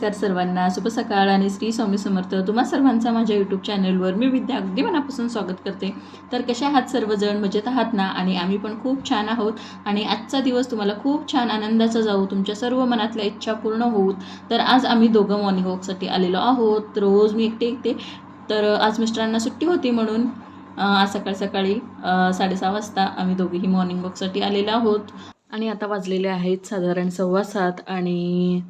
नमस्कार सर्वांना, शुभ सकाळ आणि श्री स्वामी समर्थ. तुम्हा सर्वांचा माझ्या यूट्यूब चॅनलवर मी विद्या अगदी मनापासून स्वागत करते. तर कशा आहात सर्वजण? मजेत आहात ना? आणि आम्ही पण खूप छान आहोत. आणि आजचा दिवस तुम्हाला खूप छान आनंदाचा जाऊ, तुमच्या सर्व मनातल्या इच्छा पूर्ण होऊत. तर आज आम्ही दोघं मॉर्निंग वॉकसाठी आलेलो आहोत. रोज मी एकटे तर आज मिस्टरांना सुट्टी होती म्हणून आज सकाळी 6:30 वाजता आम्ही दोघेही मॉर्निंग वॉकसाठी आलेलो आहोत. आणि आता वाजलेले आहेत साधारण 7:15 आणि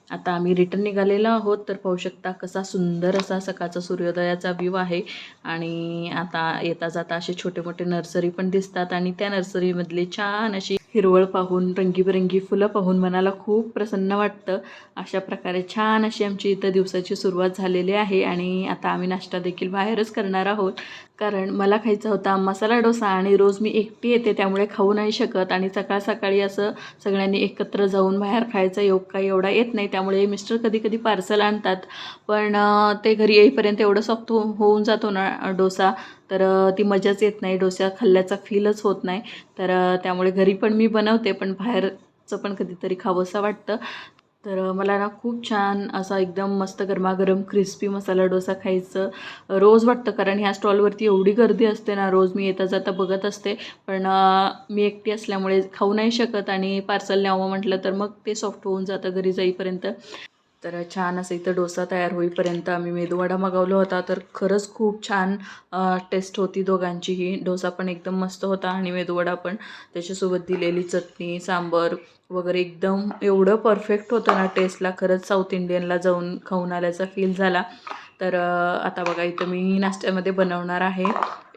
आता आम्ही रिटर्न निघालेलो आहोत. तर पाहू शकता कसा सुंदर असा सकाळचा सूर्योदयाचा व्ह्यू आहे. आणि आता येता जाता असे छोटे मोठे नर्सरी पण दिसतात आणि त्या नर्सरीमधली छान अशी हिरवळ पाहून, रंगीबेरंगी फुलं पाहून मनाला खूप प्रसन्न वाटतं. अशा प्रकारे छान अशी आमची इथं दिवसाची सुरुवात झालेली आहे. आणि आता आम्ही नाश्ता देखील बाहेरच करणार आहोत, कारण मला खायचा होता मसाला डोसा आणि रोज मी एकटी येते त्यामुळे खाऊ नाही शकत. आणि सकाळी असं सगळ्यांनी एकत्र जाऊन बाहेर खायचा योग काही एवढा येत नाही, त्यामुळे मिस्टर कधी पार्सल आणतात. पण ते घरी येईपर्यंत एवढं सॉफ्ट होऊन जातो ना डोसा, तर ती मजाच येत नाही, डोसा खाल्ल्याचा फीलच होत नाही. तर त्यामुळे घरी पण मी बनवते, पण बाहेरचं पण कधीतरी खावंसं वाटतं. तर मला ना खूप छान असा एकदम मस्त गरमागरम क्रिस्पी मसाला डोसा खायचं रोज वाटतं, कारण ह्या स्टॉलवरती एवढी गर्दी असते ना, रोज मी येता जाता बघत असते. पण मी एकटी असल्यामुळे खाऊ नाही शकत आणि पार्सल न्यावं म्हटलं तर मग ते सॉफ्ट होऊन जातं घरी जाईपर्यंत. तर छान असं इथं डोसा तयार होईपर्यंत आम्ही मेदूवडा मागवला होता. तर खरंच खूप छान टेस्ट होती दोघांचीही. डोसा पण एकदम मस्त होता आणि मेदूवडा पण. त्याच्यासोबत दिलेली चटणी, सांबर वगैरे एकदम एवढं परफेक्ट होतं ना टेस्टला. खरंच साऊथ इंडियनला जाऊन खाऊन आल्याचा फील झाला. तर आता बघा इथं मी नाश्त्यामध्ये बनवणार आहे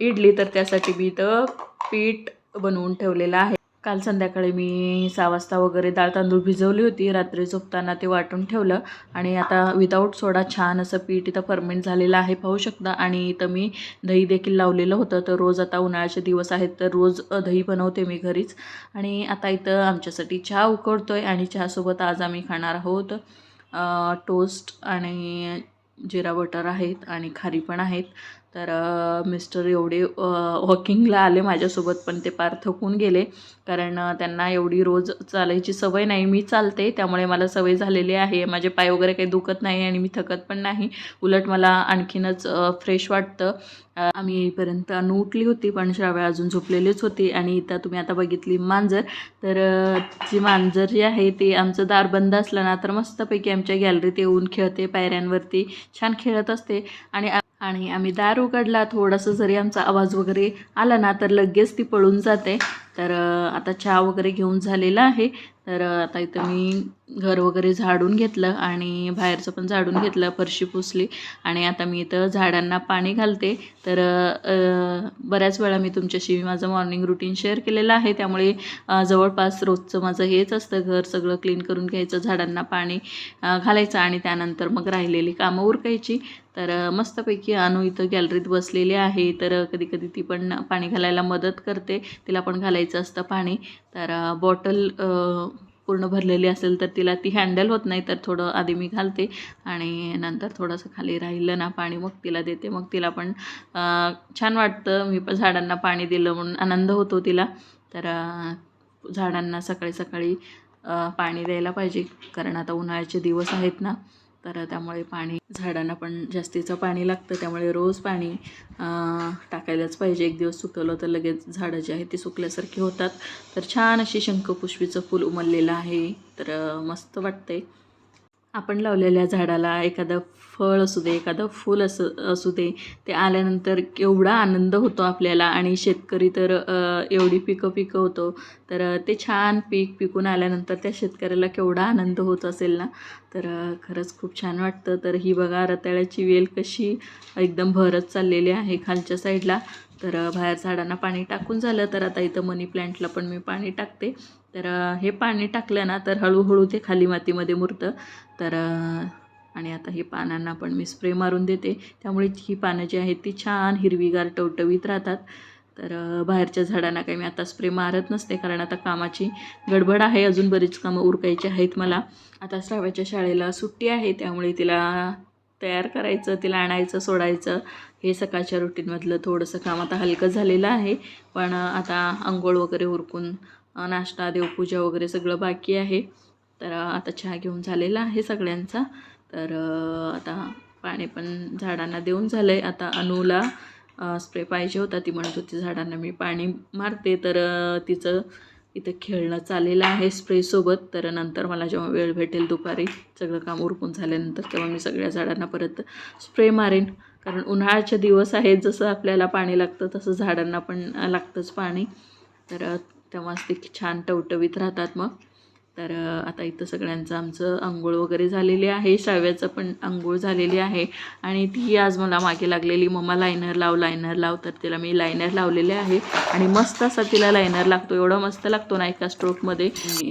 इडली. तर त्यासाठी मी इथं पीठ बनवून ठेवलेलं आहे. काल संध्याकाळी मी 6 वाजता वगैरे डाळ तांदूळ भिजवली होती. रात्री झोपताना ते वाटून ठेवलं आणि आता विदाऊट सोडा छान असं पीठ इथं फर्मेंट झालेलं आहे, पाहू शकता. आणि इथं मी दही देखील लावलेलं होतं. तर रोज आता उन्हाळ्याचे दिवस आहेत तर रोज दही बनवते मी घरीच. आणि आता इथं आमच्यासाठी चहा उकळतोय आणि चहासोबत आज आम्ही खाणार आहोत टोस्ट आणि जिरा बटर आहेत आणि खारी पण आहेत. तर मिस्टर एवढे वॉकिंगला आले माझ्यासोबत, पण ते पार थकून गेले, कारण त्यांना एवढी रोज चालायची सवय नाही. मी चालते त्यामुळे मला सवय झालेली आहे. माझे पाय वगैरे काही दुखत नाही आणि मी थकत पण नाही. उलट मला आणखीनच फ्रेश वाटतं. आम्ही येईपर्यंत अनु उठली होती, पण श्राव्या अजून झोपलेलीच होती. आणि इथं तुम्ही आता बघितली मांजर. तर जी मांजर जी आहे ती आमचं दार बंद असलं ना तर मस्तपैकी आमच्या गॅलरीत येऊन खेळते, पायऱ्यांवरती छान खेळत असते. आणि आम्ही दार उघडला, थोडंसं जरी आमचा आवाज वगैरे आला ना तर लगेच ती पळून जाते. तर आता चहा वगैरे घेऊन झालेला आहे. तर आता इथं मी घर वगैरे झाडून घेतलं आणि बाहेरचं पण झाडून घेतलं, फरशी पुसली. आणि आता मी इथं झाडांना पाणी घालते. तर बऱ्याच वेळा मी तुमच्याशी माझं मॉर्निंग रुटीन शेअर केलेलं आहे, त्यामुळे जवळपास रोजचं माझं हेच असतं, घर सगळं क्लीन करून घ्यायचं, झाडांना पाणी घालायचं आणि त्यानंतर मग राहिलेली कामं उरकायची. तर मस्तपैकी अनु इथं गॅलरीत बसलेली आहे. तर कधी ती पण पाणी घालायला मदत करते, तिला पण घालायचं असतं पाणी. तर बॉटल पूर्ण भरलेली असेल तर तिला ती हँडल होत नाही, तर थोडं आधी मी घालते आणि नंतर थोडंसं खाली राहिलं ना पाणी मग तिला देते. मग तिला पण छान वाटतं, मी पण झाडांना पाणी दिलं म्हणून आनंद होतो तिला. तर झाडांना सकाळी पाणी द्यायला पाहिजे, कारण आता उन्हाळ्याचे दिवस आहेत ना, तर त्यामुळे पाणी झाडांना पण जास्तीचं पाणी लागतं, त्यामुळे रोज पाणी टाकायलाच पाहिजे. एक दिवस सुकवलं तर लगेच झाडं जी आहेत ती सुकल्यासारखी होतात. तर छान अशी शंखपुष्पीचं फूल उमललेलं आहे. तर मस्त वाटतंय. आपण लावलेल्या झाडाला एखादं फळ असू दे, एखादं फूल असू दे, ते आल्यानंतर केवढा आनंद होतो आपल्याला. आणि शेतकरी तर एवढी पिकं पिकवतो, तर ते छान पीक पिकून आल्यानंतर त्या शेतकऱ्याला केवढा आनंद होत असेल ना. तर खरंच खूप छान वाटतं. तर ही बघा रताळ्याची वेल कशी एकदम भरत चाललेली आहे खालच्या साईडला. तर बाहेर झाडांना पाणी टाकून झालं, तर आता इथं मनी प्लॅन्टला पण मी पाणी टाकते. तर हे पाणी टाकलं ना तर हळूहळू ते खाली मातीमध्ये मुरतं. तर आणि आता ही पानांना पण मी स्प्रे मारून देते, त्यामुळे ही पानं जी आहेत ती छान हिरवीगार टवटवीत राहतात. तर बाहेरच्या झाडांना काही मी आता स्प्रे मारत नसते, कारण आता कामाची गडबड आहे, अजून बरीच कामं उरकायची आहेत मला. आता श्राव्याच्या शाळेला सुट्टी आहे, त्यामुळे तिला तयार करायचं, तिला आणायचं सोडायचं, हे सकाळच्या रुटीनमधलं थोडंसं काम आता हलकं झालेलं आहे. पण आता अंघोळ वगैरे उरकून नाश्ता, देवपूजा वगैरे सगळं बाकी आहे. तर आता चहा घेऊन झालेला आहे सगळ्यांचा. तर आता पाणी पण झाडांना देऊन झालं आहे. आता अनुला स्प्रे पाहिजे होता, ती म्हणत होती झाडांना मी पाणी मारते, तर तिचं इथं खेळणं चाललेलं आहे स्प्रेसोबत. तर नंतर मला जेव्हा वेळ भेटेल दुपारी सगळं काम उरकून झाल्यानंतर तेव्हा मी सगळ्या झाडांना परत स्प्रे मारेन. कारण उन्हाळ्याचे दिवस आहेत, जसं आपल्याला पाणी लागतं तसं झाडांना पण लागतंच पाणी. तर तेव्हाच ते छान टवटवीत राहतात मग. तर आता इथं सगळ्यांचं आमचं अंघोळ वगैरे झालेली आहे. श्राव्याचं पण अंघोळ झालेली आहे आणि ती आज मला मागे लागलेली, मम्मा लायनर लाव. तर तिला मी लायनर लावलेले आहे आणि मस्त असा तिला लायनर लागतो, एवढा मस्त लागतो ना एका स्ट्रोकमध्ये.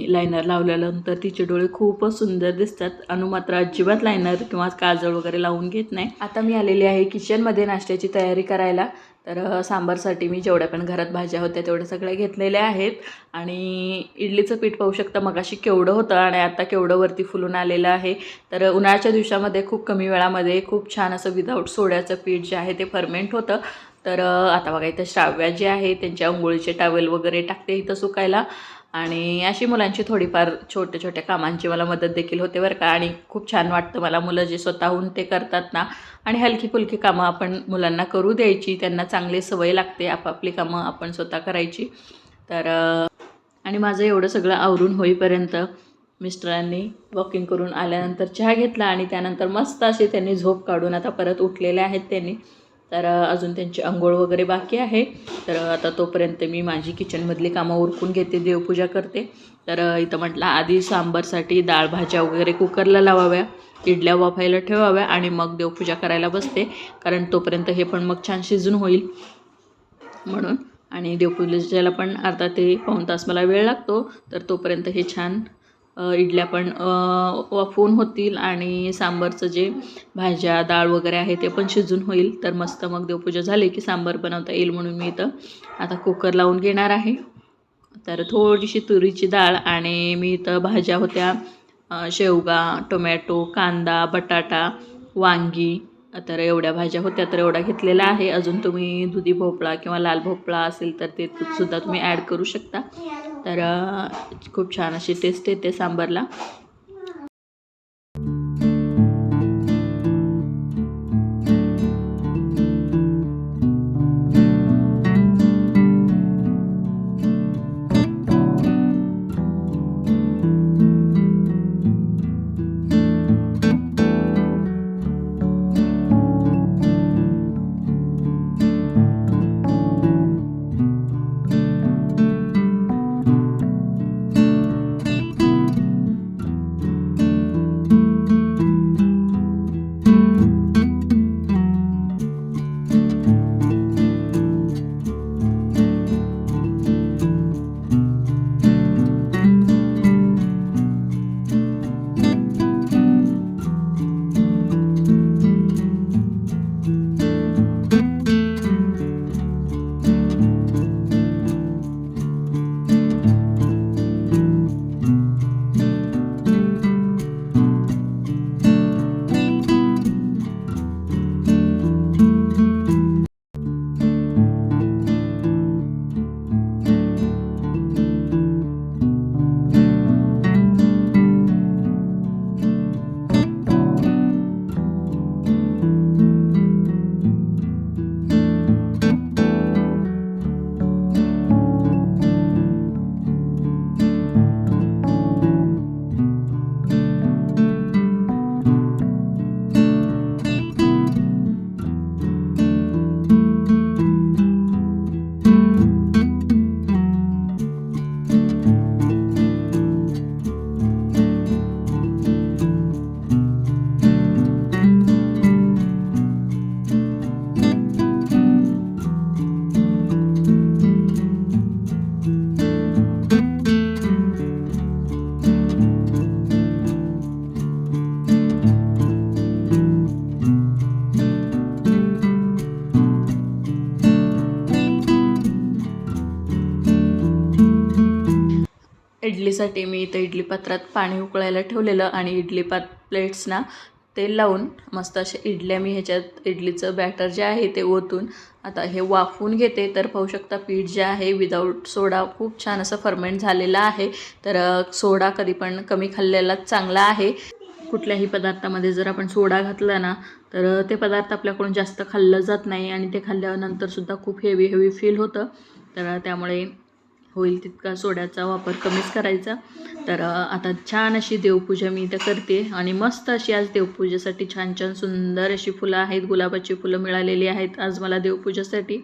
लायनर लावल्यानंतर तिचे डोळे खूपच सुंदर दिसतात. अनु मात्र अजिबात लायनर किंवा काजळ वगैरे लावून घेत नाही. आता मी आलेली आहे किचनमध्ये नाश्त्याची तयारी करायला. तर सांबारसाठी मी जेवढ्या पण घरात भाज्या होत्या तेवढ्या सगळ्या घेतलेल्या आहेत. आणि इडलीचं पीठ पाहू शकता, मगाशी केवढं होतं आणि आता केवढं वरती फुलून आलेलं आहे. तर उन्हाळ्याच्या दिवसामध्ये खूप कमी वेळामध्ये खूप छान असं विदाऊट सोड्याचं पीठ जे आहे ते फर्मेंट होतं. तर आता बघा इथं श्राव्या जे आहे त्यांच्या अंघोळीचे टावेल वगैरे टाकते इथं सुकायला. आणि अशी मुलांची थोडीफार छोट्या छोट्या कामांची मला मदत देखील होते बरं का. आणि खूप छान वाटतं मला मुलं जे स्वतःहून ते करतात ना. आणि हलकी फुलकी कामं आपण मुलांना करू द्यायची, त्यांना चांगली सवय लागते आपापली कामं आपण स्वतः करायची. तर आणि माझं एवढं सगळं आवरून होईपर्यंत मिस्टरांनी वॉकिंग करून आल्यानंतर चहा घेतला आणि त्यानंतर मस्त असे त्यांनी झोप काढून आता परत उठलेले आहेत त्यांनी. तर अजून त्यांची अंघोळ वगैरे बाकी आहे. तर आता तोपर्यंत मी माझी किचनमधली कामं उरकून घेते, देवपूजा करते. तर इथं म्हटलं आधी सांबारसाठी डाळ भाज्या वगैरे कुकरला लावाव्या, इडल्या वाफायला ठेवाव्या आणि मग देवपूजा करायला बसते. कारण तोपर्यंत हे पण मग छान शिजून होईल म्हणून. आणि देवपूजेला पण अर्धा ते पाऊण तास मला वेळ लागतो. तर तोपर्यंत हे छान इडल्या पण वाफवून होतील आणि सांबारचं जे भाज्या डाळ वगैरे आहे ते पण शिजून होईल. तर मस्त मग देवपूजा झाली की सांबार बनवता येईल म्हणून मी इथं आता कुकर लावून घेणार आहे. तर थोडीशी तुरीची डाळ आणि मी इथं भाज्या होत्या शेवगा, टोमॅटो, कांदा, बटाटा, वांगी. तर एवढ्या भाज्या होत्या तर एवढा घेतलेला आहे. अजून तुम्ही दुधी भोपळा किंवा लाल भोपळा असेल तर ते सुद्धा तुम्ही ॲड करू शकता. तर खूप छान अशी टेस्ट येते सांबारला. इडलीसाठी मी इथं इडली पात्रात पाणी उकळायला ठेवलेलं आणि इडली प्लेट्सना तेल लावून मस्त अशा इडल्या मी ह्याच्यात इडलीचं बॅटर जे आहे ते ओतून आता हे वाफवून घेते. तर पाहू शकता पीठ जे आहे विदाऊट सोडा खूप छान असं फर्मेंट झालेलं आहे. तर सोडा कधी पण कमी खाल्लेला चांगला आहे. कुठल्याही पदार्थामध्ये जर आपण सोडा घातला ना तर ते पदार्थ आपल्याकडून जास्त खाल्लं जात नाही आणि ते खाल्ल्यानंतरसुद्धा खूप हेवी फील होतं. तर त्यामुळे होईल तितका सोड्याचा वापर कमीच करायचा. तर आता छान अशी देवपूजा मी इथं करते आणि मस्त अशी आज देवपूजेसाठी छान सुंदर अशी फुलं आहेत. गुलाबाची फुलं मिळालेली आहेत आज मला देवपूजेसाठी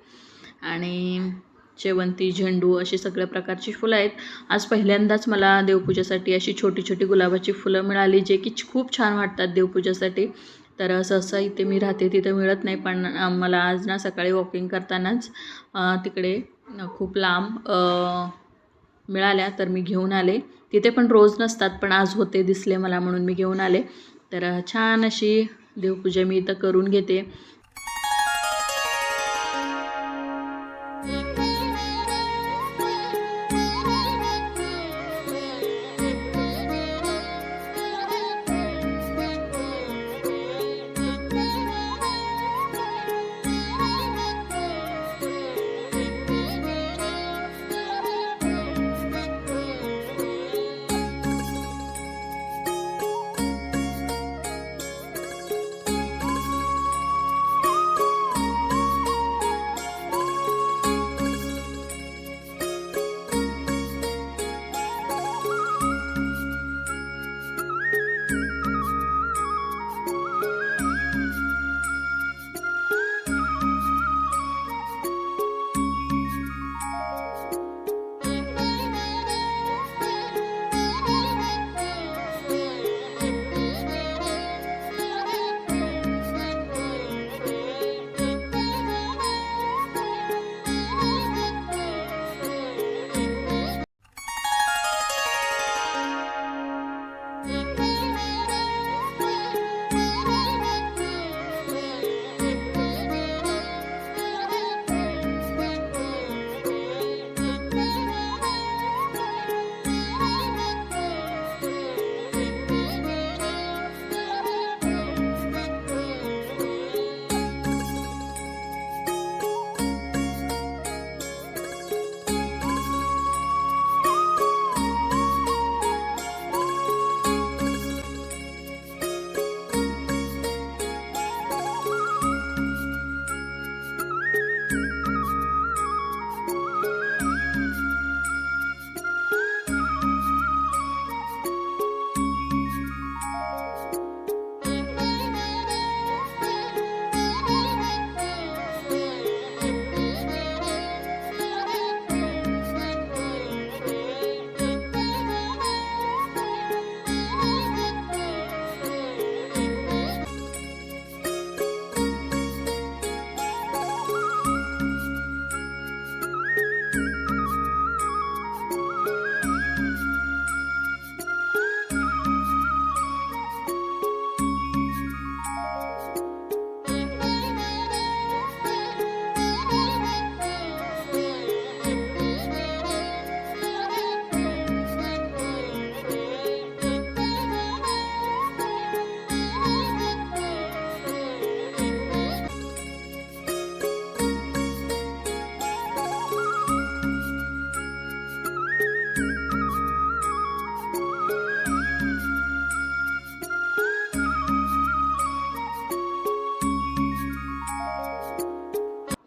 आणि शेवंती, झेंडू अशी सगळ्या प्रकारची फुलं आहेत. आज पहिल्यांदाच मला देवपूजेसाठी अशी छोटी छोटी गुलाबाची फुलं मिळाली, जे की खूप छान वाटतात देवपूजेसाठी. तर सहसा इथे मी राहते तिथं मिळत नाही, पण मला आज ना सकाळी वॉकिंग करतानाच तिकडे खूप लांब मिळाल्या, तर मी घेऊन आले. तिथे पण रोज नसतात, पण आज होते, दिसले मला म्हणून मी घेऊन आले. तर छान अशी देवपूजा मी इथं करून घेते.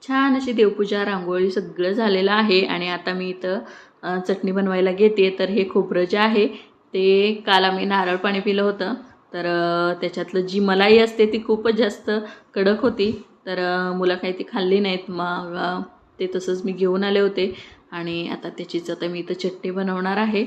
छान अशी देवपूजा, रांगोळी सगळं झालेलं आहे आणि आता मी इथं चटणी बनवायला घेते. तर हे खोबरं जे आहे ते काल आम्ही नारळ पाणी पिलं होतं, तर त्याच्यातलं जी मलाई असते ती खूपच जास्त कडक होती. तर मुलं काही ती खाल्ली नाहीत, मग ते तसंच मी घेऊन आले होते आणि आता त्याचीच आता मी इथं चटणी बनवणार आहे.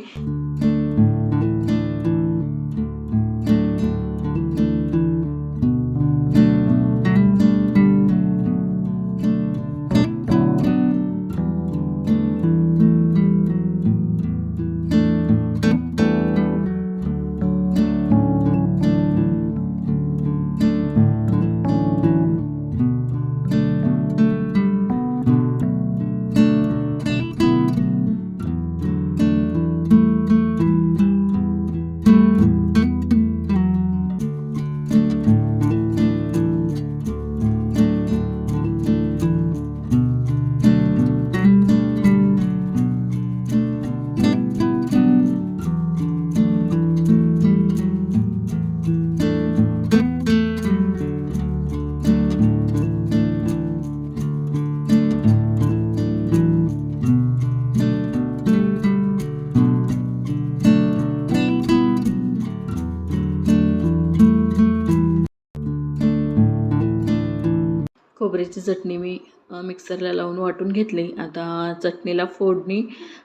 खोबऱ्याची चटणी मी मिक्सरला लावून वाटून घेतली. आता चटणीला फोडणी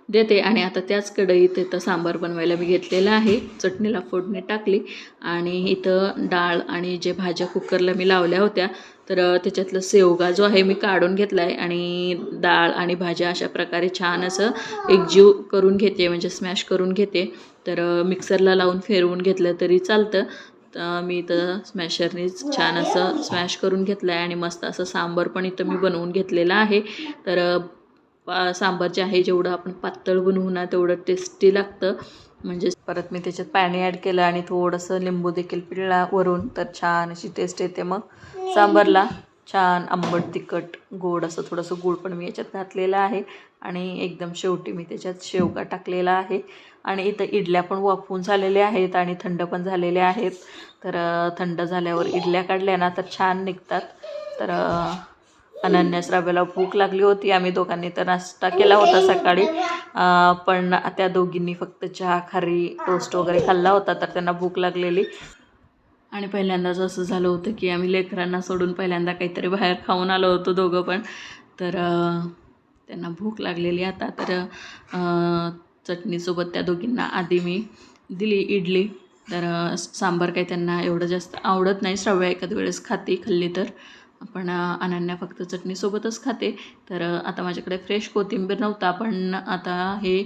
देते आणि आता त्याच कढईत इथं सांबार बनवायला मी घेतलेलं आहे. चटणीला फोडणी टाकली आणि इथं डाळ आणि जे भाज्या कुकरला मी लावल्या होत्या तर त्याच्यातलं शेवगा जो आहे मी काढून घेतला आहे आणि डाळ आणि भाज्या अशा प्रकारे छान असं एकजीव करून घेते, म्हणजे स्मॅश करून घेते. तर मिक्सरला लावून फिरवून घेतलं तरी चालतं. मी इथं स्मॅशरनीच छान असं स्मॅश करून घेतलं आहे आणि मस्त असं सांबार पण इथं मी बनवून घेतलेलं आहे. तर सांबार जे आहे जेवढं आपण पातळ बनवू ना तेवढं टेस्टी लागतं. म्हणजे परत मी त्याच्यात पाणी ॲड केलं आणि थोडंसं लिंबू देखील पिळला वरून, तर छान अशी टेस्ट येते मग सांबारला. छान आंबट तिखट गोड असं थोडंसं गूळ पण मी याच्यात घातलेलं आहे आणि एकदम शेवटी मी त्याच्यात शेवगा टाकलेला आहे. आणि इथं इडल्या पण वाफवून झालेल्या आहेत आणि थंड पण झालेल्या आहेत. तर थंड झाल्यावर इडल्या काढल्या ना तर छान निघतात. तर अनन्या श्राव्याला भूक लागली होती. आम्ही दोघांनी तर नाश्ता केला होता सकाळी, पण त्या दोघींनी फक्त चहा खारी टोस्ट वगैरे खाल्ला होता, तर त्यांना भूक लागलेली. आणि पहिल्यांदाच असं झालं होतं की आम्ही लेकरांना सोडून पहिल्यांदा काहीतरी बाहेर खाऊन आलो होतो दोघं पण. तर त्यांना भूक लागलेली आता. तर चटणीसोबत त्या दोघींना आधी मी दिली इडली. तर सांबार काही त्यांना एवढं जास्त आवडत नाही. श्राव्या एखाद वेळेस खाल्ली तर, पण अनन्या फक्त चटणीसोबतच खाते. तर आता माझ्याकडे फ्रेश कोथिंबीर नव्हता, पण आता हे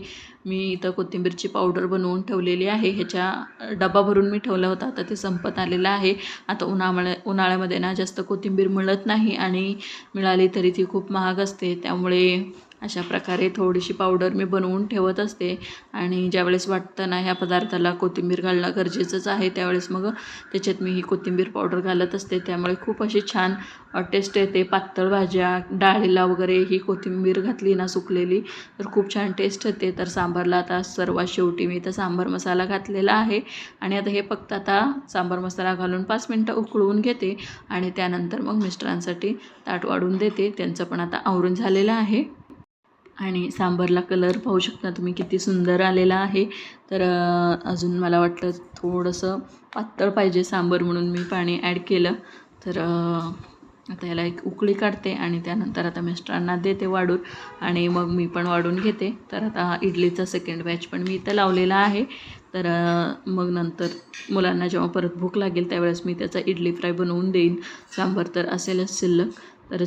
मी इथं कोथिंबीरची पावडर बनवून ठेवलेली आहे. ह्याच्या डबा भरून मी ठेवला होता, आता ते संपत आलेलं आहे. आता उन्हाळ्यामध्ये ना जास्त कोथिंबीर मिळत नाही आणि मिळाली तरी ती खूप महाग असते. त्यामुळे अशा प्रकारे थोडीशी पावडर मी बनवून ठेवत असते आणि ज्यावेळेस वाटतं ना ह्या पदार्थाला कोथिंबीर घालणं गरजेचंच आहे त्यावेळेस मग त्याच्यात मी ही कोथिंबीर पावडर घालत असते. त्यामुळे खूप अशी छान टेस्ट येते. पातळ भाज्या डाळीला वगैरे ही कोथिंबीर घातली ना सुकलेली तर खूप छान टेस्ट येते. तर सांबारला आता सर्वात शेवटी मी इथं सांबार मसाला घातलेला आहे आणि आता हे फक्त आता सांबार मसाला घालून 5 मिनटं उकळवून घेते आणि त्यानंतर मग मिस्टरांसाठी ताट वाढून देते. त्यांचं पण आता आवरून झालेलं आहे आणि सांबारला कलर पाहू शकता तुम्ही किती सुंदर आलेला आहे. तर अजून मला वाटलं थोडंसं पातळ पाहिजे सांबार म्हणून मी पाणी ॲड केलं. तर आता याला एक उकळी काढते आणि त्यानंतर आता मिस्टरांना देते वाढून आणि मग मी पण वाढून घेते. तर आता इडलीचा सेकंड बॅच पण मी इथं लावलेला आहे. तर मग नंतर मुलांना जेव्हा परत भूक लागेल त्यावेळेस मी त्याचा इडली फ्राय बनवून देईन. सांबार तर असेलच शिल्लक. तर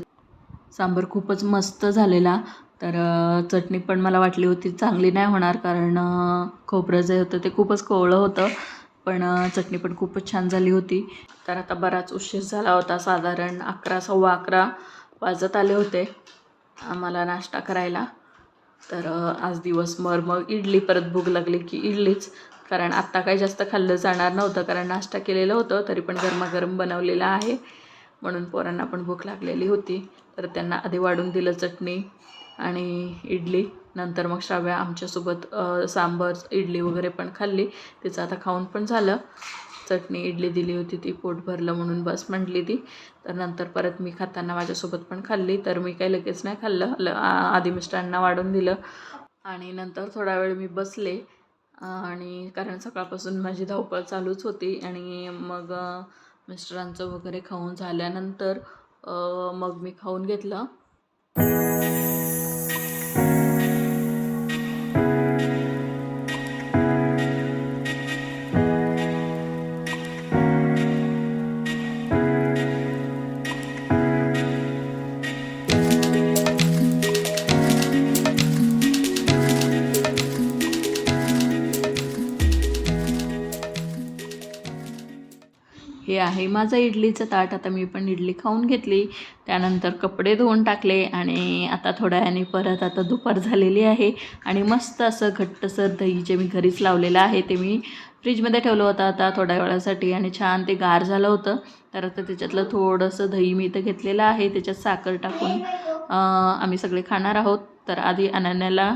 सांबार खूपच मस्त झालेला. तर चटणी पण मला वाटली होती चांगली नाही होणार, कारण खोबरं जे होतं ते खूपच कोवळं होतं, पण चटणी पण खूपच छान झाली होती. तर आता बराच उशीर झाला होता, साधारण 11 सव्वा 11 वाजत आले होते आम्हाला नाश्ता करायला. तर आज दिवसभर मग इडली, परत भूक लागली की इडलीच, कारण आत्ता काही जास्त खाल्लं जाणार नव्हतं कारण नाश्ता केलेलं होतं, तरी पण गरमागरम बनवलेलं आहे म्हणून पोरांना पण भूक लागलेली होती. तर त्यांना आधी वाढून दिलं चटणी आणि इडली. नंतर मग श्राव्या आमच्यासोबत सांबार इडली वगैरे पण खाल्ली. तिचं आता खाऊन पण झालं. चटणी इडली दिली होती ती पोट भरलं म्हणून बस म्हटली ती. तर नंतर परत मी खाताना माझ्यासोबत पण खाल्ली. तर मी काही लगेच नाही खाल्लं, आधी मिस्टरांना वाढून दिलं आणि नंतर थोडा वेळ मी बसले आणि कारण सकाळपासून माझी धावपळ चालूच होती. आणि मग मिस्टरांचं वगैरे खाऊन झाल्यानंतर मग मी खाऊन घेतलं. हे आहे माझं इडलीचं ताट. आता मी पण इडली खाऊन घेतली, त्यानंतर कपडे धुवून टाकले आणि आता थोड्या वेळाने परत आता दुपार झालेली आहे आणि मस्त असं घट्टसर दही जे मी घरीच लावलेलं आहे ते मी फ्रीजमध्ये ठेवलं होतं आता थोड्या वेळासाठी आणि छान ते गार झालं होतं. तर आता त्याच्यातलं थोडंसं दही मी इथं घेतलेलं आहे, त्याच्यात साखर टाकून आम्ही सगळे खाणार आहोत. तर आधी अनन्याला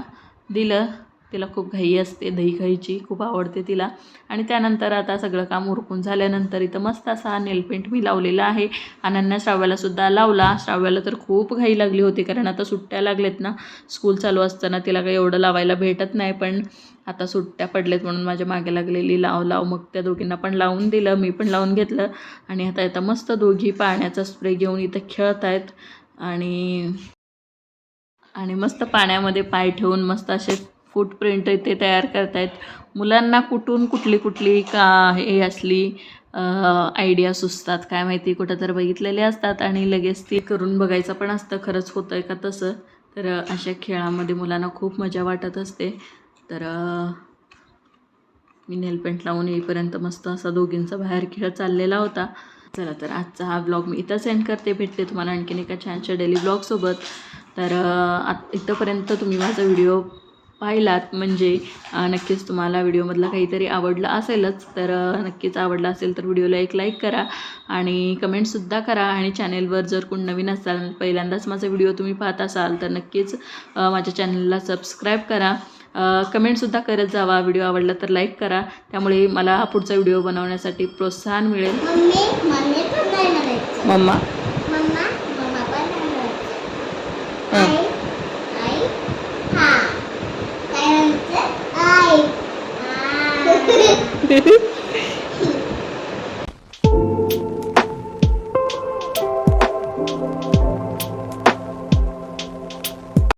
दिलं तिला खूप घाई असते, दही खायची खूप आवडते तिला. आणि त्यानंतर आता सगळं काम उरकून झाल्यानंतर इथं मस्त असा नेलपेंट मी लावलेला आहे. अनन्या श्राव्यालासुद्धा लावला. श्राव्याला तर खूप घाई लागली होती, कारण आता सुट्ट्या लागलेत ना, स्कूल चालू असताना तिला काही एवढं लावायला भेटत नाही. पण आता सुट्ट्या पडलेत म्हणून माझ्या मागे लागलेली लाव. मग त्या दोघींना पण लावून दिलं, मी पण लावून घेतलं. आणि आता मस्त दोघी पाण्याचा स्प्रे घेऊन इथं खेळत आहेत. आणि मस्त पाण्यामध्ये पाय ठेवून मस्त असे फूटप्रिंट ते तयार करतायत. मुलांना कुठून कुठली का हे असली आयडिया सुचतात काय माहिती, कुठं तर बघितलेले असतात आणि लगेच ते करून बघायचं पण असतं खरंच होतं आहे का तसं. तर अशा खेळामध्ये मुलांना खूप मजा वाटत असते. तर मी नेलपेंट लावून येईपर्यंत मस्त असा दोघींचा बाहेर खेळ चाललेला होता. चला तर आजचा हा ब्लॉग मी इथं सेंड करते. भेटते तुम्हाला आणखीन एका छानशा डेली ब्लॉगसोबत. तर इथंपर्यंत तुम्ही माझा व्हिडिओ पाहिलात म्हणजे नक्कीच तुम्हाला व्हिडिओमधला काहीतरी आवडलं असेलच. तर नक्कीच आवडलं असेल तर व्हिडिओला एक लाईक करा आणि कमेंटसुद्धा करा. आणि चॅनेलवर जर कोण नवीन असाल, पहिल्यांदाच माझा व्हिडिओ तुम्ही पाहत असाल तर नक्कीच माझ्या चॅनलला सबस्क्राईब करा. कमेंटसुद्धा करत जावा. व्हिडिओ आवडला तर लाईक करा, त्यामुळे मला पुढचा व्हिडिओ बनवण्यासाठी प्रोत्साहन मिळेल. मम्मा